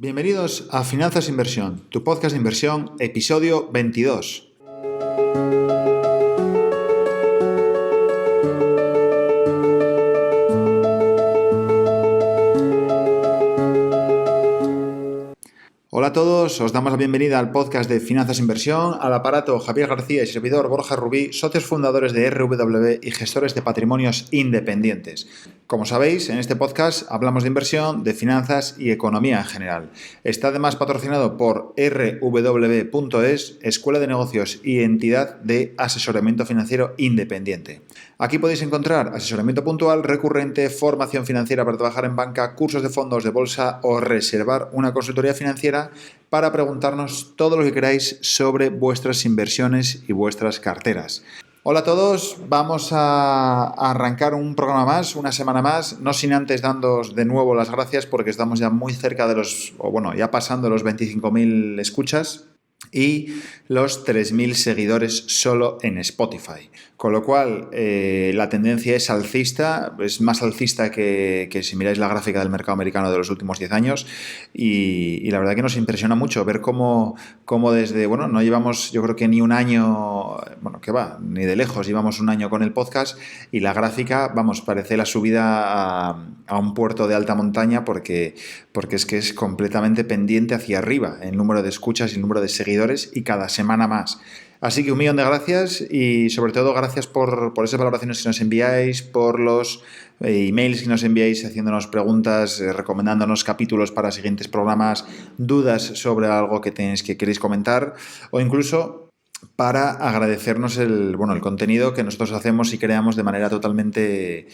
Bienvenidos a Finanzas e Inversión, tu podcast de inversión, episodio 22. Hola a todos, os damos la bienvenida al podcast de Finanzas e Inversión, al aparato Javier García y servidor Borja Rubí, socios fundadores de RW y gestores de patrimonios independientes. Como sabéis, en este podcast hablamos de inversión, de finanzas y economía en general. Está además patrocinado por rw.es, escuela de negocios y entidad de asesoramiento financiero independiente. Aquí podéis encontrar asesoramiento puntual, recurrente, formación financiera para trabajar en banca, cursos de fondos de bolsa o reservar una consultoría financiera para preguntarnos todo lo que queráis sobre vuestras inversiones y vuestras carteras. Hola a todos, vamos a arrancar un programa más, una semana más, no sin antes dándoos de nuevo las gracias porque estamos ya muy cerca de ya pasando los 25.000 escuchas y los 3.000 seguidores solo en Spotify. Con lo cual, la tendencia es alcista, es más alcista que si miráis la gráfica del mercado americano de los últimos 10 años y la verdad que nos impresiona mucho ver cómo desde, no llevamos yo creo que ni un año, ni de lejos, llevamos un año con el podcast y la gráfica, parece la subida a un puerto de alta montaña porque es que es completamente pendiente hacia arriba el número de escuchas y el número de seguidores y cada semana más. Así que un millón de gracias y sobre todo gracias por esas valoraciones que nos enviáis, por los emails que nos enviáis haciéndonos preguntas, recomendándonos capítulos para siguientes programas, dudas sobre algo que queréis comentar o incluso para agradecernos el contenido que nosotros hacemos y creamos de manera totalmente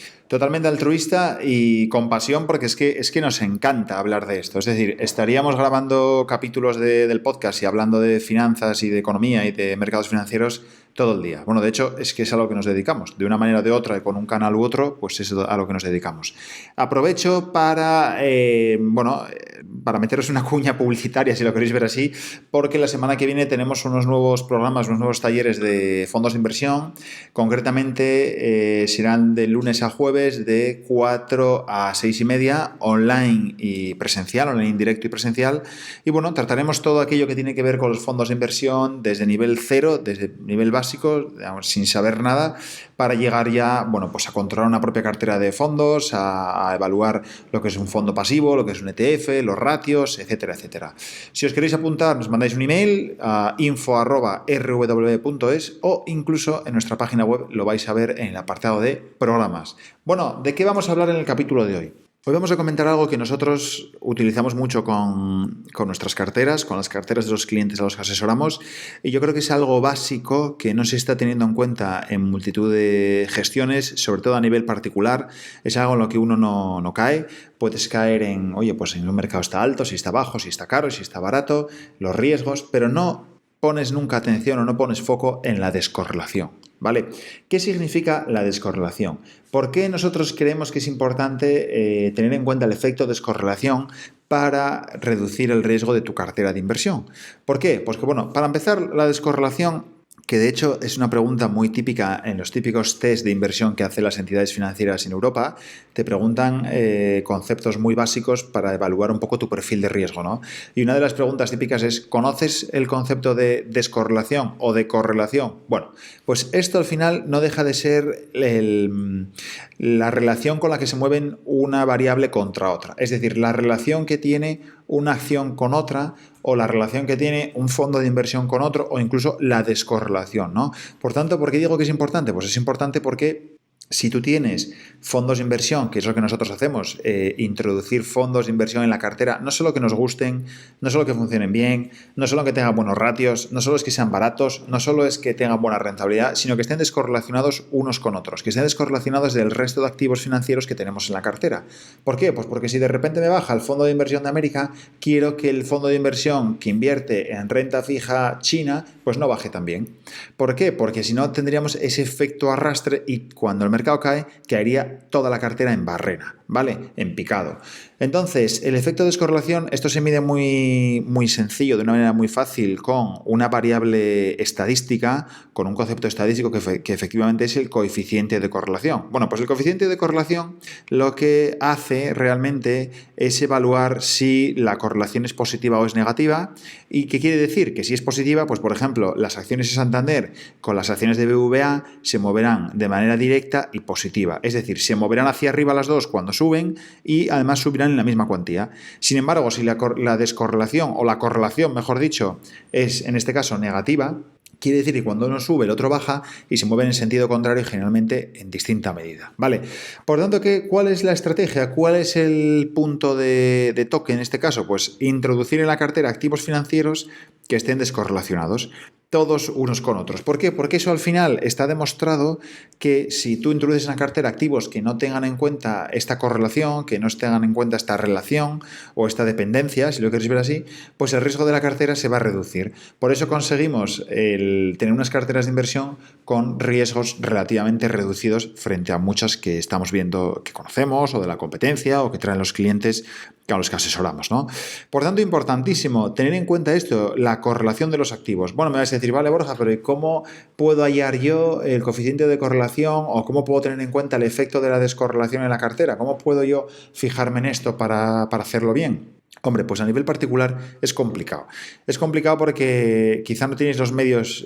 altruista y con pasión, porque es que nos encanta hablar de esto. Es decir, estaríamos grabando capítulos del podcast y hablando de finanzas y de economía y de mercados financieros todo el día. De hecho, es que es a lo que nos dedicamos. De una manera o de otra, con un canal u otro, pues es a lo que nos dedicamos. Aprovecho para meteros una cuña publicitaria, si lo queréis ver así, porque la semana que viene tenemos unos nuevos programas, unos nuevos talleres de fondos de inversión. Concretamente, serán de lunes a jueves de 4 a 6 y media, online y presencial, online en directo y presencial. Y trataremos todo aquello que tiene que ver con los fondos de inversión desde nivel cero, desde nivel básico, sin saber nada, para llegar ya, a controlar una propia cartera de fondos, a evaluar lo que es un fondo pasivo, lo que es un ETF, los ratios, etcétera, etcétera. Si os queréis apuntar, nos mandáis un email a info@rw.es o incluso en nuestra página web lo vais a ver en el apartado de programas. ¿De qué vamos a hablar en el capítulo de hoy? Hoy vamos a comentar algo que nosotros utilizamos mucho con nuestras carteras, con las carteras de los clientes a los que asesoramos, y yo creo que es algo básico que no se está teniendo en cuenta en multitud de gestiones, sobre todo a nivel particular. Es algo en lo que uno no cae. Puedes caer en un mercado está alto, si está bajo, si está caro, si está barato, los riesgos, pero no pones nunca atención o no pones foco en la descorrelación. ¿Vale? ¿Qué significa la descorrelación? ¿Por qué nosotros creemos que es importante tener en cuenta el efecto descorrelación para reducir el riesgo de tu cartera de inversión? ¿Por qué? Pues que, para empezar, la descorrelación, que de hecho es una pregunta muy típica en los típicos test de inversión que hacen las entidades financieras en Europa, te preguntan conceptos muy básicos para evaluar un poco tu perfil de riesgo, ¿no? Y una de las preguntas típicas es, ¿conoces el concepto de descorrelación o de correlación? Pues esto al final no deja de ser la relación con la que se mueven una variable contra otra. Es decir, la relación que tiene una acción con otra o la relación que tiene un fondo de inversión con otro o incluso la descorrelación, ¿no? Por tanto, ¿por qué digo que es importante? Pues es importante porque si tú tienes fondos de inversión, que es lo que nosotros hacemos, introducir fondos de inversión en la cartera, no solo que nos gusten, no solo que funcionen bien, no solo que tengan buenos ratios, no solo es que sean baratos, no solo es que tengan buena rentabilidad, sino que estén descorrelacionados unos con otros, que estén descorrelacionados del resto de activos financieros que tenemos en la cartera. ¿Por qué? Pues porque si de repente me baja el fondo de inversión de América, quiero que el fondo de inversión que invierte en renta fija china, pues no baje también. ¿Por qué? Porque si no tendríamos ese efecto arrastre y cuando el mercado cae, caería toda la cartera en barrena, ¿vale? En picado. Entonces, el efecto de descorrelación, esto se mide muy sencillo, de una manera muy fácil, con una variable estadística, con un concepto estadístico que efectivamente es el coeficiente de correlación. Bueno, pues el coeficiente de correlación lo que hace realmente es evaluar si la correlación es positiva o es negativa. ¿Y qué quiere decir? Que si es positiva, pues por ejemplo, las acciones de Santander con las acciones de BBVA se moverán de manera directa y positiva. Es decir, se moverán hacia arriba las dos cuando suben y además subirán en la misma cuantía. Sin embargo, si la descorrelación o la correlación, mejor dicho, es en este caso negativa, quiere decir que cuando uno sube, el otro baja y se mueven en sentido contrario y generalmente en distinta medida. ¿Vale? Por tanto, ¿cuál es la estrategia? ¿Cuál es el punto de toque en este caso? Pues introducir en la cartera activos financieros que estén descorrelacionados, todos unos con otros. ¿Por qué? Porque eso al final está demostrado que si tú introduces en la cartera activos que no tengan en cuenta esta correlación, que no tengan en cuenta esta relación o esta dependencia, si lo queréis ver así, pues el riesgo de la cartera se va a reducir. Por eso conseguimos tener unas carteras de inversión con riesgos relativamente reducidos frente a muchas que estamos viendo, que conocemos, o de la competencia, o que traen los clientes a los que asesoramos, ¿no? Por tanto, importantísimo tener en cuenta esto, la correlación de los activos. Bueno, me vas a decir, vale, Borja, pero ¿cómo puedo hallar yo el coeficiente de correlación o cómo puedo tener en cuenta el efecto de la descorrelación en la cartera? ¿Cómo puedo yo fijarme en esto para hacerlo bien? Hombre, pues a nivel particular es complicado. Es complicado porque quizá no tienes los medios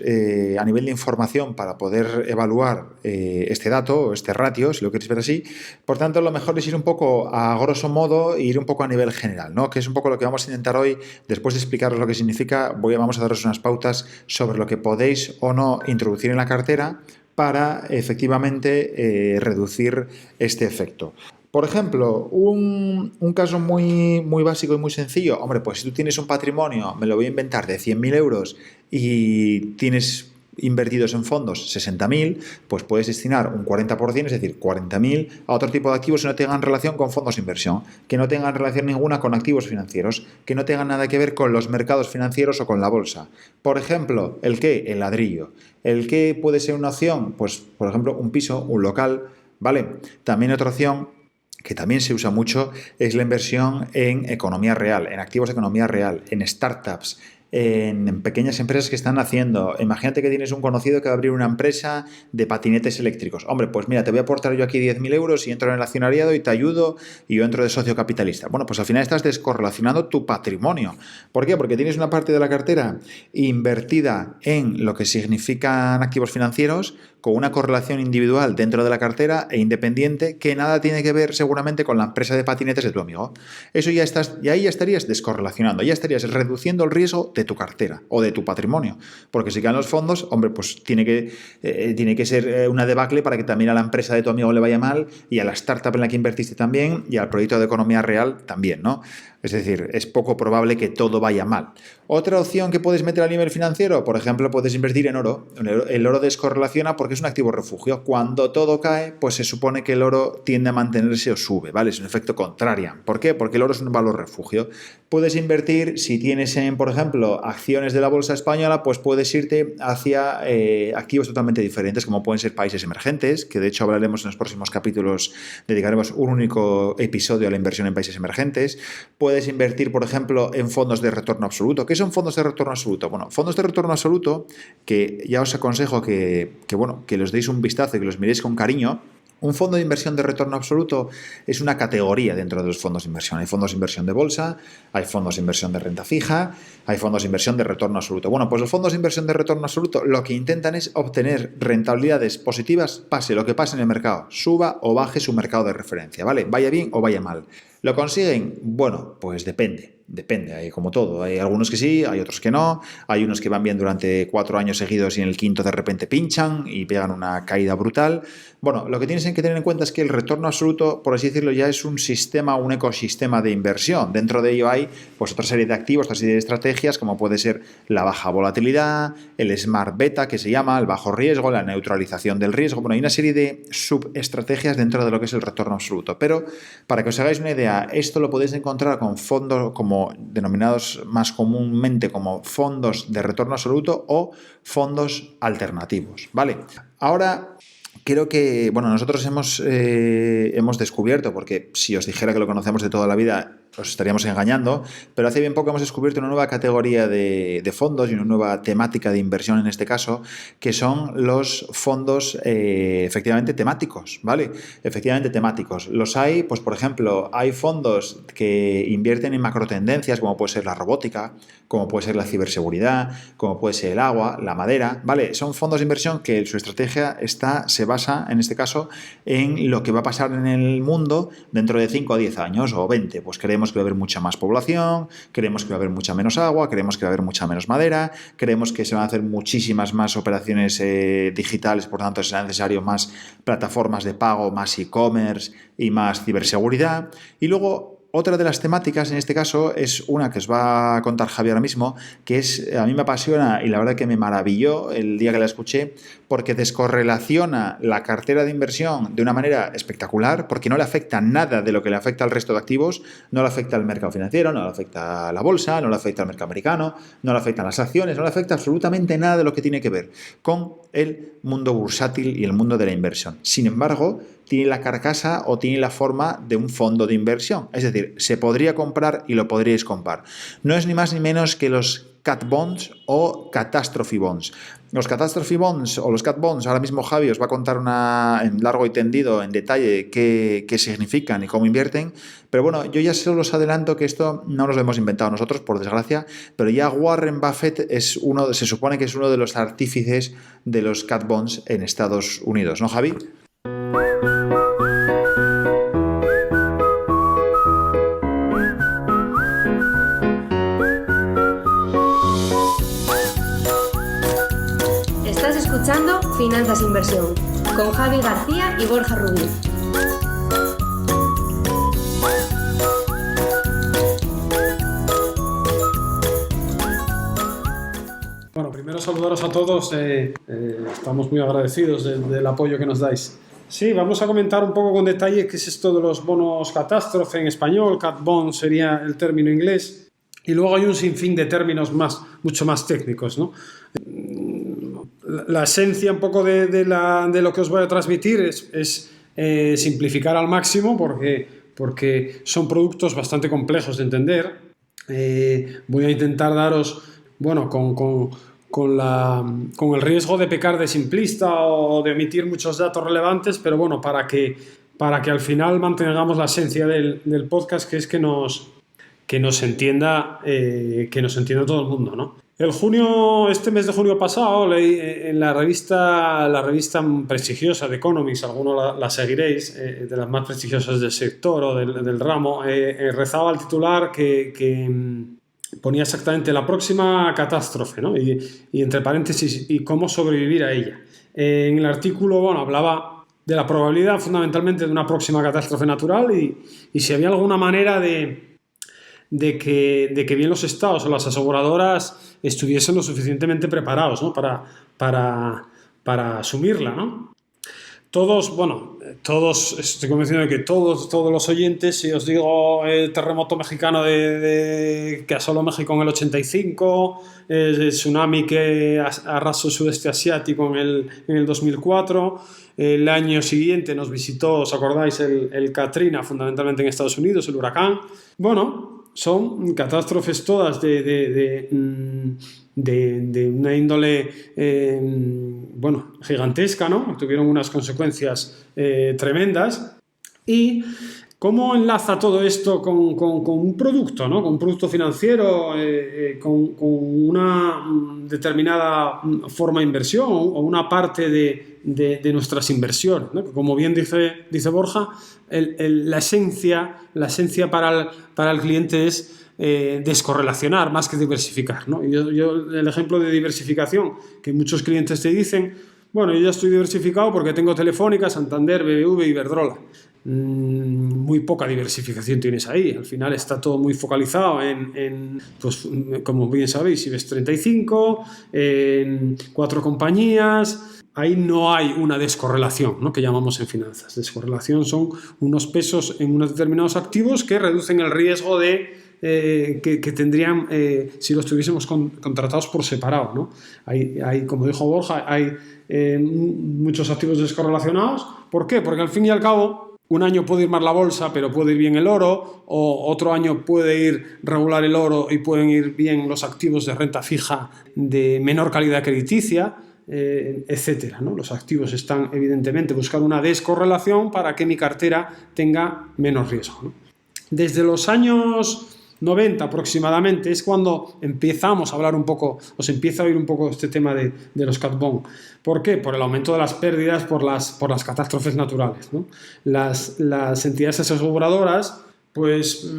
a nivel de información para poder evaluar este dato, este ratio, si lo quieres ver así. Por tanto, lo mejor es ir un poco a grosso modo e ir un poco a nivel general, ¿no? Que es un poco lo que vamos a intentar hoy. Después de explicaros lo que significa, vamos a daros unas pautas sobre lo que podéis o no introducir en la cartera para efectivamente reducir este efecto. Por ejemplo, un caso muy básico y muy sencillo. Hombre, pues si tú tienes un patrimonio, me lo voy a inventar, de 100.000 euros y tienes invertidos en fondos 60.000, pues puedes destinar un 40%, es decir, 40.000 a otro tipo de activos que no tengan relación con fondos de inversión, que no tengan relación ninguna con activos financieros, que no tengan nada que ver con los mercados financieros o con la bolsa. Por ejemplo, ¿el qué? El ladrillo. ¿El qué puede ser una opción? Pues, por ejemplo, un piso, un local, ¿vale? También otra opción que también se usa mucho es la inversión en economía real, en activos de economía real, en startups, en pequeñas empresas que están haciendo. Imagínate que tienes un conocido que va a abrir una empresa de patinetes eléctricos. Hombre, pues mira, te voy a aportar yo aquí 10.000 euros y entro en el accionariado y te ayudo y yo entro de socio capitalista. Bueno, pues al final estás descorrelacionando tu patrimonio. ¿Por qué? Porque tienes una parte de la cartera invertida en lo que significan activos financieros con una correlación individual dentro de la cartera e independiente que nada tiene que ver seguramente con la empresa de patinetes de tu amigo. Eso ya estás, y ahí ya estarías descorrelacionando, ya estarías reduciendo el riesgo de tu cartera o de tu patrimonio. Porque si caen los fondos, hombre, pues tiene que ser una debacle para que también a la empresa de tu amigo le vaya mal y a la startup en la que invertiste también y al proyecto de economía real también, ¿no? Es decir, es poco probable que todo vaya mal. Otra opción que puedes meter a nivel financiero, por ejemplo, puedes invertir en oro. El oro descorrelaciona porque es un activo refugio. Cuando todo cae, pues se supone que el oro tiende a mantenerse o sube, ¿vale? Es un efecto contrario. ¿Por qué? Porque el oro es un valor refugio. Puedes invertir, si tienes por ejemplo, acciones de la bolsa española, pues puedes irte hacia activos totalmente diferentes, como pueden ser países emergentes, que de hecho hablaremos en los próximos capítulos, dedicaremos un único episodio a la inversión en países emergentes. Puedes invertir, por ejemplo, en fondos de retorno absoluto. ¿Qué son fondos de retorno absoluto? Bueno, fondos de retorno absoluto, que ya os aconsejo que los deis un vistazo y que los miréis con cariño. Un fondo de inversión de retorno absoluto es una categoría dentro de los fondos de inversión. Hay fondos de inversión de bolsa, hay fondos de inversión de renta fija, hay fondos de inversión de retorno absoluto. Bueno, pues los fondos de inversión de retorno absoluto lo que intentan es obtener rentabilidades positivas, pase lo que pase en el mercado, suba o baje su mercado de referencia, ¿vale? Vaya bien o vaya mal. ¿Lo consiguen? Bueno, pues depende, hay como todo. Hay algunos que sí, hay otros que no. Hay unos que van bien durante 4 años seguidos y en el quinto de repente pinchan y pegan una caída brutal. Bueno, lo que tienes que tener en cuenta es que el retorno absoluto, por así decirlo, ya es un sistema, un ecosistema de inversión. Dentro de ello hay pues otra serie de activos, otra serie de estrategias, como puede ser la baja volatilidad, el smart beta, que se llama, el bajo riesgo, la neutralización del riesgo. Bueno, hay una serie de subestrategias dentro de lo que es el retorno absoluto. Pero para que os hagáis una idea, esto lo podéis encontrar con fondos como denominados más comúnmente como fondos de retorno absoluto o fondos alternativos, ¿vale? Ahora, creo que, bueno, nosotros hemos descubierto, porque si os dijera que lo conocemos de toda la vida, os estaríamos engañando, pero hace bien poco hemos descubierto una nueva categoría de fondos y una nueva temática de inversión en este caso, que son los fondos efectivamente temáticos, ¿vale? Efectivamente temáticos. Los hay, pues por ejemplo, hay fondos que invierten en macrotendencias, como puede ser la robótica, como puede ser la ciberseguridad, como puede ser el agua, la madera, ¿vale? Son fondos de inversión que su estrategia se basa, en este caso, en lo que va a pasar en el mundo dentro de 5 a 10 años o 20. Pues creemos que va a haber mucha más población, creemos que va a haber mucha menos agua, creemos que va a haber mucha menos madera, creemos que se van a hacer muchísimas más operaciones digitales, por tanto será necesario más plataformas de pago, más e-commerce y más ciberseguridad. Y luego otra de las temáticas en este caso es una que os va a contar Javier ahora mismo, que a mí me apasiona y la verdad que me maravilló el día que la escuché, porque descorrelaciona la cartera de inversión de una manera espectacular, porque no le afecta nada de lo que le afecta al resto de activos, no le afecta al mercado financiero, no le afecta a la bolsa, no le afecta al mercado americano, no le afectan las acciones, no le afecta absolutamente nada de lo que tiene que ver con el mundo bursátil y el mundo de la inversión. Sin embargo, tiene la carcasa o tiene la forma de un fondo de inversión. Es decir, se podría comprar y lo podríais comprar. No es ni más ni menos que los cat bonds o catastrophe bonds. Los catastrophe bonds o los cat bonds, ahora mismo Javi os va a contar en largo y tendido, en detalle, qué significan y cómo invierten. Pero bueno, yo ya solo os adelanto que esto no nos lo hemos inventado nosotros, por desgracia, pero ya Warren Buffett se supone que es uno de los artífices de los cat bonds en Estados Unidos, ¿no, Javi? Estás escuchando Finanzas Inversión con Javi García y Borja Rubí. Bueno, primero saludaros a todos. Estamos muy agradecidos del apoyo que nos dais. Sí, vamos a comentar un poco con detalle qué es esto de los bonos catástrofe en español. Cat bond sería el término inglés. Y luego hay un sinfín de términos mucho más técnicos, ¿no? La esencia un poco de lo que os voy a transmitir es simplificar al máximo porque son productos bastante complejos de entender. Voy a intentar daros, bueno, con el riesgo de pecar de simplista o de omitir muchos datos relevantes, pero bueno, para que al final mantengamos la esencia del podcast, que es que nos entienda todo el mundo, ¿no? Este mes de junio pasado, leí en la revista prestigiosa de Economics, algunos la seguiréis, de las más prestigiosas del sector o del ramo, rezaba el titular que ponía exactamente la próxima catástrofe, ¿no? Y entre paréntesis, y cómo sobrevivir a ella. En el artículo, bueno, hablaba de la probabilidad fundamentalmente de una próxima catástrofe natural y si había alguna manera de que bien los estados o las aseguradoras estuviesen lo suficientemente preparados, ¿no? para asumirla, ¿no? Todos, estoy convencido de que todos los oyentes, si os digo el terremoto mexicano que asoló México en el 85, el tsunami que arrasó el sudeste asiático en el 2004, el año siguiente nos visitó, ¿os acordáis? El Katrina, fundamentalmente en Estados Unidos, el huracán. Bueno, son catástrofes todas de una índole gigantesca, ¿no? Tuvieron unas consecuencias tremendas. ¿Y cómo enlaza todo esto con un producto, ¿no? Con un producto financiero, con una determinada forma de inversión o una parte de nuestras inversiones, ¿no? Como bien dice Borja, la esencia para el cliente es descorrelacionar más que diversificar, ¿no? Yo el ejemplo de diversificación que muchos clientes te dicen, bueno, yo ya estoy diversificado porque tengo Telefónica, Santander, BBV, Iberdrola. Muy poca diversificación tienes ahí. Al final está todo muy focalizado pues, como bien sabéis, IBEX 35, en 4 compañías. Ahí no hay una descorrelación, ¿no? Que llamamos en finanzas. Descorrelación son unos pesos en unos determinados activos que reducen el riesgo de que tendrían si los tuviésemos contratados por separado, ¿no? Hay, como dijo Borja, hay muchos activos descorrelacionados. ¿Por qué? Porque al fin y al cabo un año puede ir mal la bolsa, pero puede ir bien el oro, o otro año puede ir regular el oro y pueden ir bien los activos de renta fija de menor calidad crediticia, etcétera, ¿no? Los activos están evidentemente buscando una descorrelación para que mi cartera tenga menos riesgo, ¿no? Desde los años 90 aproximadamente es cuando empezamos a hablar un poco, o se empieza a oír un poco este tema de los cat bond. ¿Por qué? Por el aumento de las pérdidas por las catástrofes naturales, ¿no? Las entidades aseguradoras, pues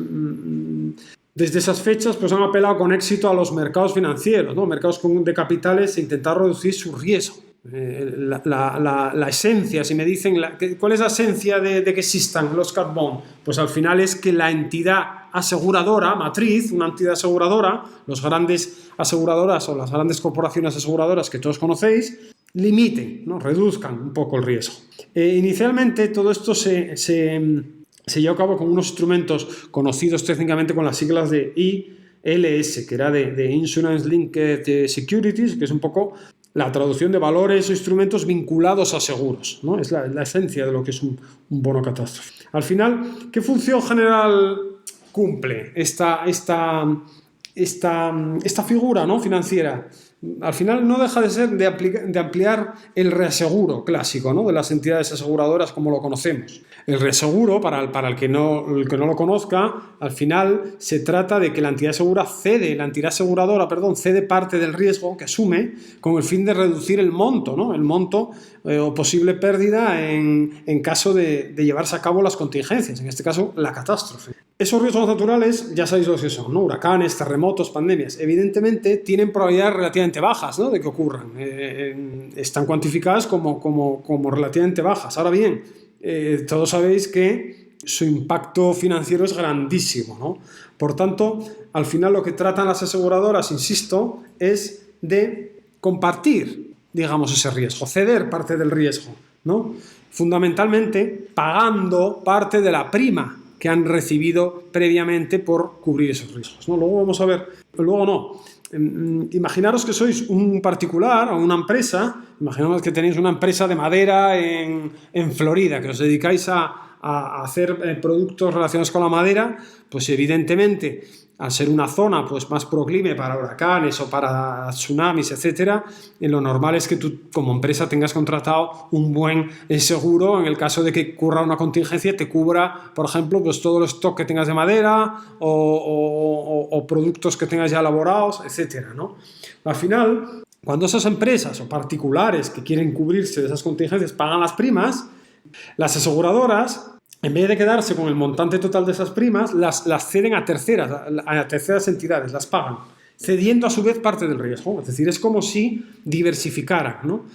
desde esas fechas pues han apelado con éxito a los mercados financieros, ¿no? Mercados de capitales, e intentar reducir su riesgo. La esencia, si me dicen ¿cuál es la esencia de que existan los cat bond? Pues al final es que la entidad aseguradora matriz, una entidad aseguradora, los grandes aseguradoras o las grandes corporaciones aseguradoras que todos conocéis, limiten, ¿no? Reduzcan un poco el riesgo. Inicialmente todo esto se llevó a cabo con unos instrumentos conocidos técnicamente con las siglas de ILS, que era de Insurance Linked Securities, que es un poco la traducción de valores o instrumentos vinculados a seguros, ¿no? Es la esencia de lo que es un bono catástrofe. Al final, ¿qué función general cumple esta figura, ¿no? Financiera? Al final no deja de ser de ampliar el reaseguro clásico, ¿no? De las entidades aseguradoras como lo conocemos. El reaseguro, para el que no lo conozca, al final se trata de que la entidad aseguradora cede parte del riesgo que asume con el fin de reducir el monto, ¿no? El monto o posible pérdida en caso de llevarse a cabo las contingencias, en este caso la catástrofe. Esos riesgos naturales, ya sabéis lo que son, ¿no? Huracanes, terremotos, pandemias. Evidentemente tienen probabilidades relativamente bajas, ¿no? De que ocurran. Están cuantificadas como relativamente bajas. Ahora bien, todos sabéis que su impacto financiero es grandísimo, ¿no? Por tanto, al final lo que tratan las aseguradoras, insisto, es de compartir, digamos, ese riesgo, ceder parte del riesgo, ¿no? Fundamentalmente pagando parte de la prima que han recibido previamente por cubrir esos riesgos, ¿no? Luego vamos a ver, luego no. Imaginaros que sois un particular o una empresa, imaginaos que tenéis una empresa de madera en Florida, que os dedicáis a hacer productos relacionados con la madera, pues evidentemente al ser una zona pues más proclive para huracanes o para tsunamis, etcétera, lo normal es que tú como empresa tengas contratado un buen seguro en el caso de que ocurra una contingencia, te cubra, por ejemplo, pues todo el stock que tengas de madera o productos que tengas ya elaborados, etcétera, ¿no? Al final, cuando esas empresas o particulares que quieren cubrirse de esas contingencias pagan las primas, las aseguradoras, en vez de quedarse con el montante total de esas primas, las ceden a terceras entidades, las pagan, cediendo a su vez parte del riesgo. Es decir, es como si diversificaran, ¿no?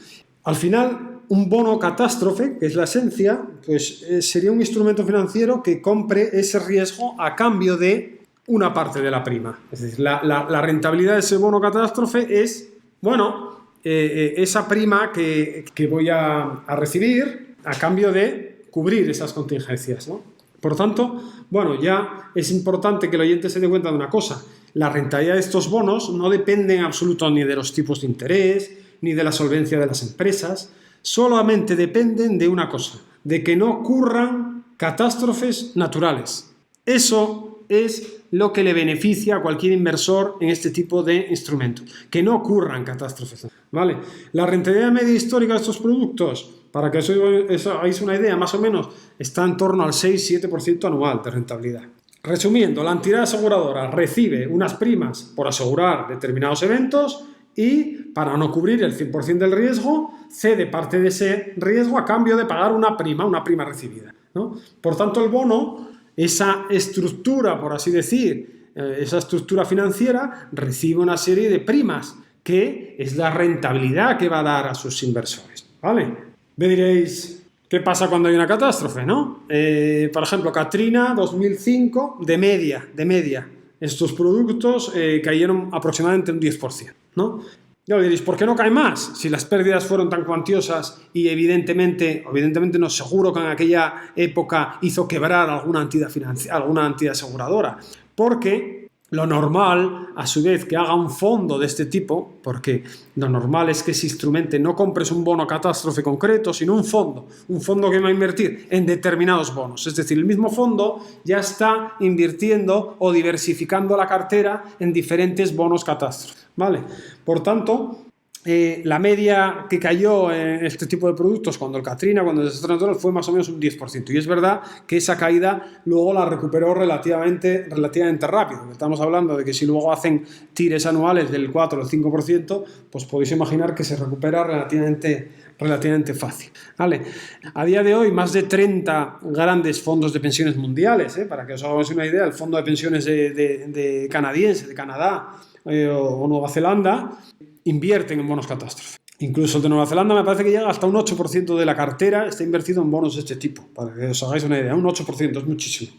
Al final, un bono catástrofe, que es la esencia, pues sería un instrumento financiero que compre ese riesgo a cambio de una parte de la prima. Es decir, la rentabilidad de ese bono catástrofe es, bueno, esa prima que voy a recibir a cambio de cubrir esas contingencias, ¿no? Por tanto, bueno, ya es importante que el oyente se dé cuenta de una cosa: la rentabilidad de estos bonos no depende en absoluto ni de los tipos de interés, ni de la solvencia de las empresas, solamente dependen de una cosa, de que no ocurran catástrofes naturales. Eso es lo que le beneficia a cualquier inversor en este tipo de instrumentos, que no ocurran catástrofes, ¿vale? La rentabilidad media histórica de estos productos, para que os hagáis una idea, más o menos está en torno al 6-7% anual de rentabilidad. Resumiendo, la entidad aseguradora recibe unas primas por asegurar determinados eventos y, para no cubrir el 100% del riesgo, cede parte de ese riesgo a cambio de pagar una prima recibida, ¿no? Por tanto, el bono, esa estructura, por así decir, esa estructura financiera, recibe una serie de primas, que es la rentabilidad que va a dar a sus inversores, ¿vale? Me diréis, ¿qué pasa cuando hay una catástrofe, no? Por ejemplo, Katrina 2005, de media. Estos productos cayeron aproximadamente un 10%, ¿no? Ya diréis, ¿por qué no cae más? Si las pérdidas fueron tan cuantiosas y evidentemente no, seguro que en aquella época hizo quebrar alguna entidad aseguradora. porque lo normal, a su vez, que haga un fondo de este tipo, porque lo normal es que ese instrumento no compres un bono catástrofe concreto, sino un fondo que va a invertir en determinados bonos. Es decir, el mismo fondo ya está invirtiendo o diversificando la cartera en diferentes bonos catástrofe, ¿vale? Por tanto, la media que cayó en este tipo de productos cuando el Katrina, cuando el desastre natural, fue más o menos un 10%. Y es verdad que esa caída luego la recuperó relativamente rápido. Estamos hablando de que si luego hacen tires anuales del 4 o el 5%, pues podéis imaginar que se recupera relativamente fácil, ¿vale? A día de hoy, más de 30 grandes fondos de pensiones mundiales, para que os hagáis una idea, el fondo de pensiones de canadiense, de Canadá o Nueva Zelanda, invierten en bonos catástrofe. Incluso el de Nueva Zelanda me parece que llega hasta un 8% de la cartera está invertido en bonos de este tipo, para que os hagáis una idea, un 8%, es muchísimo.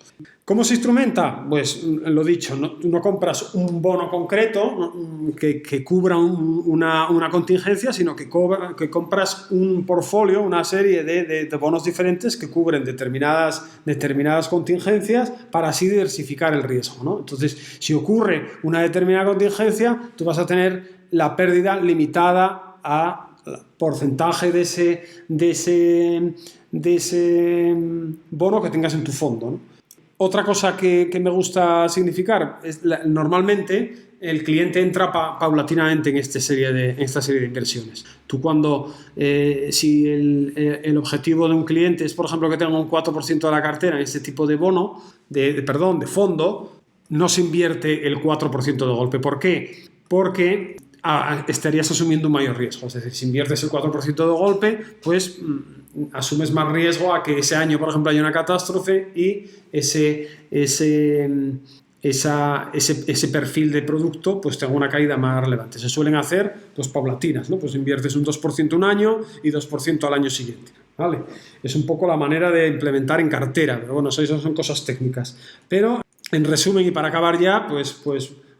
¿Cómo se instrumenta? Pues lo dicho, no compras un bono concreto que cubra una contingencia, sino que compras un portfolio, una serie de bonos diferentes que cubren determinadas contingencias para así diversificar el riesgo, ¿no? Entonces, si ocurre una determinada contingencia, tú vas a tener la pérdida limitada a porcentaje de ese bono que tengas en tu fondo, ¿no? Otra cosa que me gusta significar es normalmente el cliente entra paulatinamente en esta serie de inversiones. Tú si el objetivo de un cliente es, por ejemplo, que tenga un 4% de la cartera en este tipo de bono, de fondo, no se invierte el 4% de golpe. ¿Por qué? Porque estarías asumiendo un mayor riesgo. Es decir, si inviertes el 4% de golpe, pues asumes más riesgo a que ese año, por ejemplo, haya una catástrofe y ese perfil de producto pues tenga una caída más relevante. Se suelen hacer pues paulatinas, ¿no? Pues inviertes un 2% un año y 2% al año siguiente, ¿vale? Es un poco la manera de implementar en cartera, pero bueno, esas son cosas técnicas. Pero, en resumen y para acabar ya, pues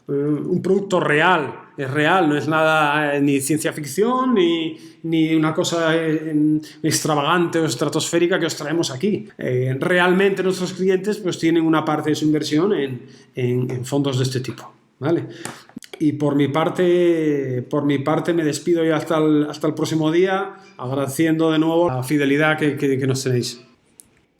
un producto real, es real, no es nada ni ciencia ficción ni una cosa extravagante o estratosférica que os traemos aquí. Realmente nuestros clientes pues tienen una parte de su inversión en fondos de este tipo, ¿vale? Y por mi parte me despido ya hasta el próximo día, agradeciendo de nuevo la fidelidad que nos tenéis.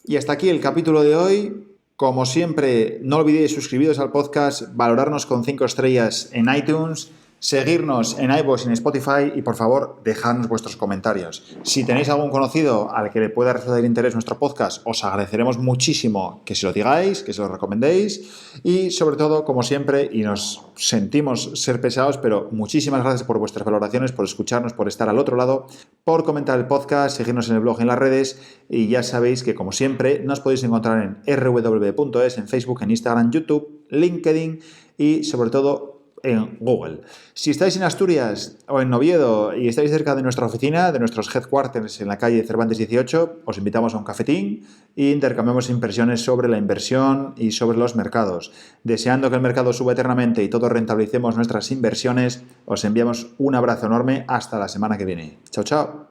Y hasta aquí el capítulo de hoy. Como siempre, no olvidéis suscribiros al podcast, valorarnos con 5 estrellas en iTunes, seguirnos en iVoox y en Spotify y, por favor, dejadnos vuestros comentarios. Si tenéis algún conocido al que le pueda resultar de interés nuestro podcast, os agradeceremos muchísimo que se lo digáis, que se lo recomendéis y, sobre todo, como siempre, y nos sentimos ser pesados, pero muchísimas gracias por vuestras valoraciones, por escucharnos, por estar al otro lado, por comentar el podcast, seguirnos en el blog y en las redes y ya sabéis que, como siempre, nos podéis encontrar en rw.es, en Facebook, en Instagram, YouTube, LinkedIn y, sobre todo, en Google. Si estáis en Asturias o en Oviedo y estáis cerca de nuestra oficina, de nuestros headquarters en la calle Cervantes 18, os invitamos a un cafetín e intercambiamos impresiones sobre la inversión y sobre los mercados. Deseando que el mercado suba eternamente y todos rentabilicemos nuestras inversiones, os enviamos un abrazo enorme hasta la semana que viene. Chao, chao.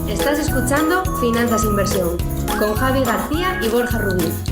Estás escuchando Finanzas Inversión con Javi García y Borja Rubí.